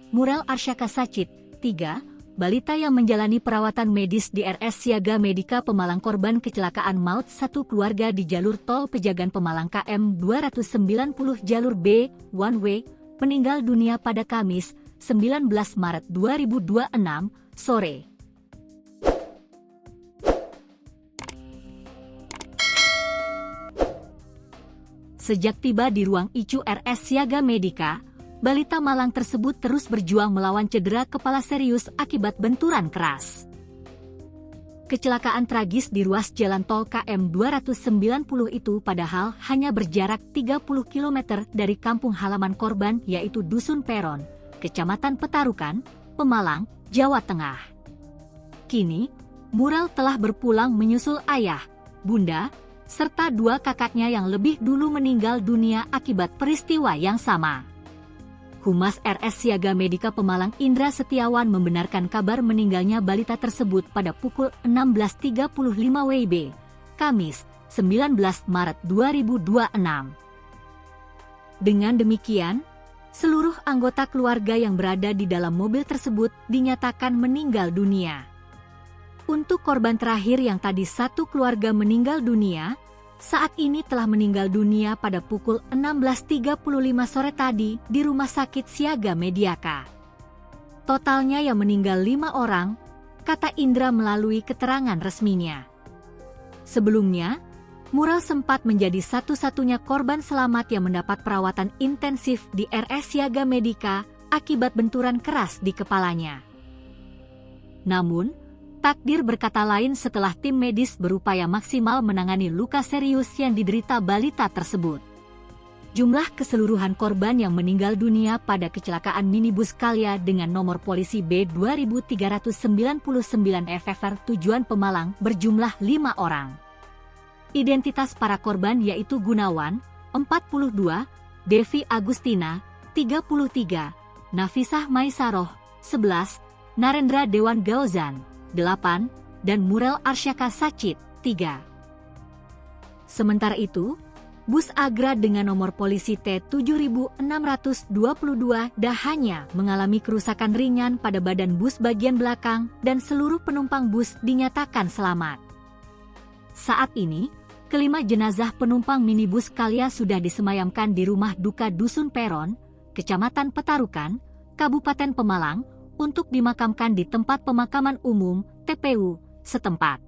Mural Arsyaka Sacit, 3, balita yang menjalani perawatan medis di RS Siaga Medika Pemalang korban kecelakaan maut satu keluarga di jalur tol Pejagan Pemalang KM 290 jalur B, one way, meninggal dunia pada Kamis, 19 Maret 2026, sore. Sejak tiba di ruang ICU RS Siaga Medika, balita Malang tersebut terus berjuang melawan cedera kepala serius akibat benturan keras. Kecelakaan tragis di ruas jalan tol KM 290 itu padahal hanya berjarak 30 km dari kampung halaman korban yaitu Dusun Peron, Kecamatan Petarukan, Pemalang, Jawa Tengah. Kini, Mural telah berpulang menyusul ayah, bunda, serta dua kakaknya yang lebih dulu meninggal dunia akibat peristiwa yang sama. Humas RS Siaga Medika Pemalang Indra Setiawan membenarkan kabar meninggalnya balita tersebut pada pukul 16.35 WIB, Kamis, 19 Maret 2026. Dengan demikian, seluruh anggota keluarga yang berada di dalam mobil tersebut dinyatakan meninggal dunia. Untuk korban terakhir yang tadi satu keluarga meninggal dunia, saat ini telah meninggal dunia pada pukul 16.35 sore tadi di Rumah Sakit Siaga Mediaka. Totalnya yang meninggal 5 orang, kata Indra melalui keterangan resminya. Sebelumnya, Mural sempat menjadi satu-satunya korban selamat yang mendapat perawatan intensif di RS Siaga Medika akibat benturan keras di kepalanya. Namun, takdir berkata lain setelah tim medis berupaya maksimal menangani luka serius yang diderita balita tersebut. Jumlah keseluruhan korban yang meninggal dunia pada kecelakaan minibus Kalya dengan nomor polisi B2399 FFR tujuan Pemalang berjumlah 5 orang. Identitas para korban yaitu Gunawan, 42, Devi Agustina, 33, Nafisah Maisaroh, 11, Narendra Dewan Gauzan, 8, dan Mural Arsyaka Sacit, 3. Sementara itu, bus Agra dengan nomor polisi T7622 hanya mengalami kerusakan ringan pada badan bus bagian belakang dan seluruh penumpang bus dinyatakan selamat. Saat ini, kelima jenazah penumpang minibus Kalya sudah disemayamkan di rumah duka Dusun Peron, Kecamatan Petarukan, Kabupaten Pemalang, untuk dimakamkan di tempat pemakaman umum TPU setempat.